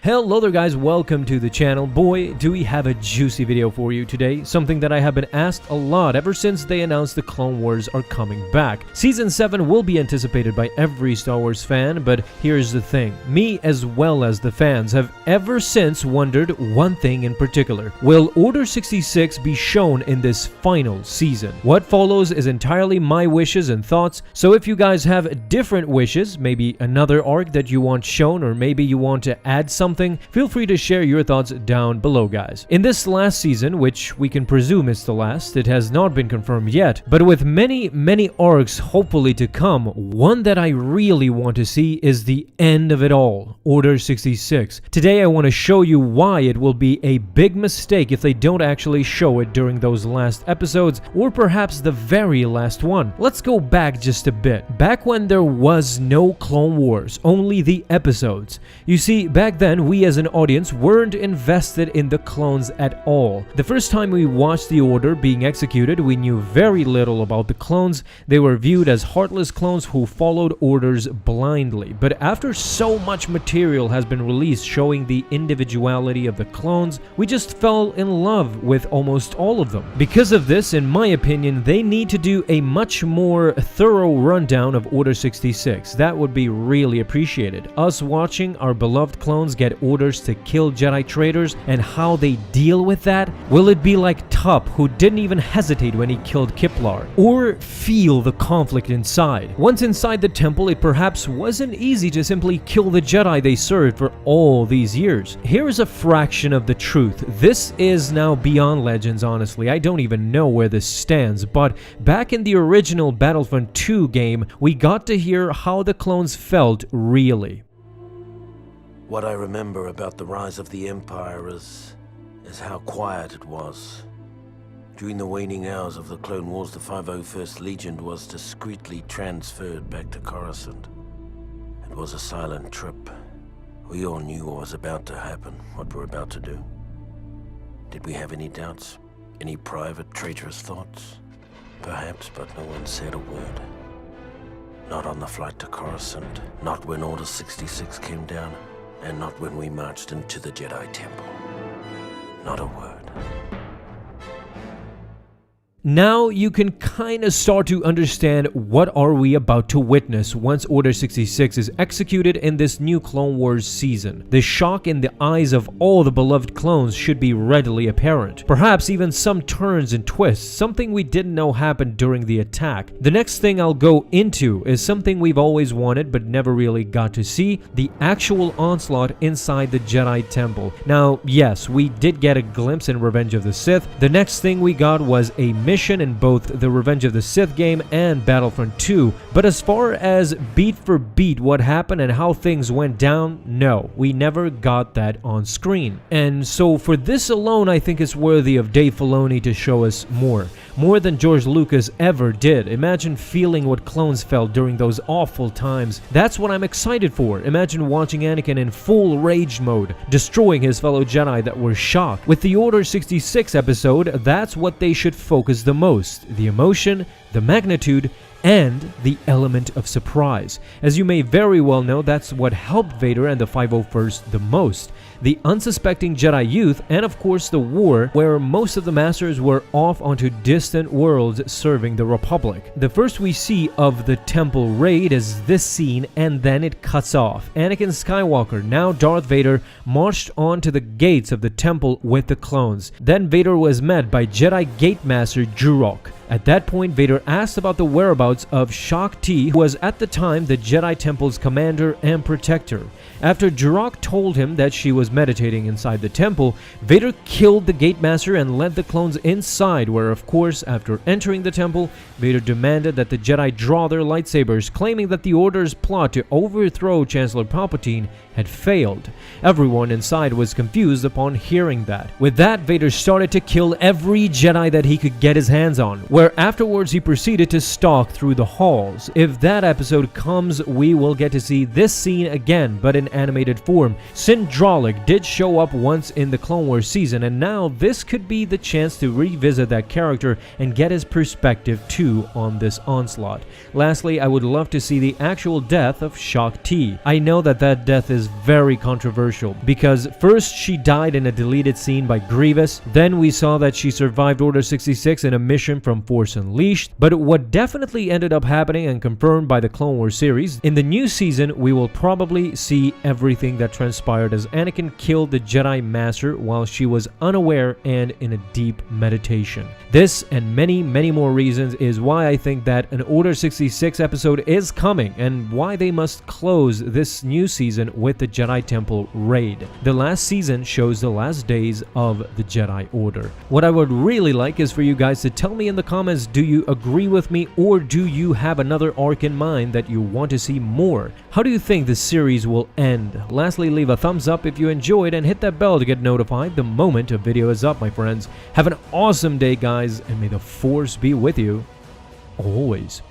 Hello there guys, welcome to the channel. Boy, do we have a juicy video for you today, something that I have been asked a lot ever since they announced the Clone Wars are coming back. Season 7 will be anticipated by every Star Wars fan, but here's the thing. Me as well as the fans have ever since wondered one thing in particular. Will Order 66 be shown in this final season? What follows is entirely my wishes and thoughts, so if you guys have different wishes, maybe another arc that you want shown, or maybe you want to add something, feel free to share your thoughts down below, guys. In this last season, which we can presume is the last, it has not been confirmed yet, but with many arcs hopefully to come, one that I really want to see is the end of it all, Order 66. Today I want to show you why it will be a big mistake if they don't actually show it during those last episodes, or perhaps the very last one. Let's go back just a bit. Back when there was no Clone Wars, only the episodes. You see, back then we as an audience weren't invested in the clones at all. The first time we watched the Order being executed, we knew very little about the clones. They were viewed as heartless clones who followed orders blindly. But after so much material has been released showing the individuality of the clones, we just fell in love with almost all of them. Because of this, in my opinion, they need to do a much more thorough rundown of Order 66. That would be really appreciated. Us watching our beloved clones get orders to kill Jedi traitors and how they deal with that. Will it be like Tup, who didn't even hesitate when he killed Kiplar? Or feel the conflict inside? Once inside the temple, it perhaps wasn't easy to simply kill the Jedi they served for all these years. Here is a fraction of the truth. This is now beyond Legends, honestly. I don't even know where this stands, but back in the original Battlefront 2 game, we got to hear how the clones felt really. What I remember about the rise of the Empire is how quiet it was. During the waning hours of the Clone Wars, the 501st Legion was discreetly transferred back to Coruscant. It was a silent trip. We all knew what was about to happen, what we're about to do. Did we have any doubts? Any private, traitorous thoughts? Perhaps, but no one said a word. Not on the flight to Coruscant, not when Order 66 came down. And not when we marched into the Jedi Temple. Not a word. Now you can kinda start to understand what are we about to witness once Order 66 is executed in this new Clone Wars season. The shock in the eyes of all the beloved clones should be readily apparent. Perhaps even some turns and twists, something we didn't know happened during the attack. The next thing I'll go into is something we've always wanted but never really got to see, the actual onslaught inside the Jedi Temple. Now, yes, we did get a glimpse in Revenge of the Sith. The next thing we got was a mission in both the Revenge of the Sith game and Battlefront 2, but as far as beat for beat what happened and how things went down, no, we never got that on screen. And so for this alone, I think it's worthy of Dave Filoni to show us more than George Lucas ever did. Imagine feeling what clones felt during those awful times. That's what I'm excited for. Imagine watching Anakin in full rage mode, destroying his fellow Jedi that were shocked. With the Order 66 episode, that's what they should focus the most. The emotion, the magnitude, and the element of surprise. As you may very well know, that's what helped Vader and the 501st the most. The unsuspecting Jedi youth, and of course the war, where most of the Masters were off onto distant worlds serving the Republic. The first we see of the Temple raid is this scene, and then it cuts off. Anakin Skywalker, now Darth Vader, marched on to the gates of the Temple with the clones. Then Vader was met by Jedi Gate Master Jurok. At that point, Vader asked about the whereabouts of Shaak Ti, who was at the time the Jedi Temple's commander and protector. After Jurok told him that she was meditating inside the temple, Vader killed the Gate Master and led the clones inside, where of course, after entering the temple, Vader demanded that the Jedi draw their lightsabers, claiming that the Order's plot to overthrow Chancellor Palpatine had failed. Everyone inside was confused upon hearing that. With that, Vader started to kill every Jedi that he could get his hands on, where afterwards he proceeded to stalk through the halls. If that episode comes, we will get to see this scene again, but in animated form. Syndrolic did show up once in the Clone Wars season, and now this could be the chance to revisit that character and get his perspective too on this onslaught. Lastly, I would love to see the actual death of Shaak Ti. I know that death is very controversial, because first she died in a deleted scene by Grievous, then we saw that she survived Order 66 in a mission from Force Unleashed, but what definitely ended up happening and confirmed by the Clone Wars series, in the new season we will probably see everything that transpired as Anakin killed the Jedi Master while she was unaware and in a deep meditation. This and many more reasons is why I think that an Order 66 episode is coming, and why they must close this new season with the Jedi Temple raid. The last season shows the last days of the Jedi Order. What I would really like is for you guys to tell me in the comments, do you agree with me, or do you have another arc in mind that you want to see more? How do you think the series will end? Lastly, leave a thumbs up if you enjoyed and hit that bell to get notified the moment a video is up, my friends. Have an awesome day, guys, and may the Force be with you always.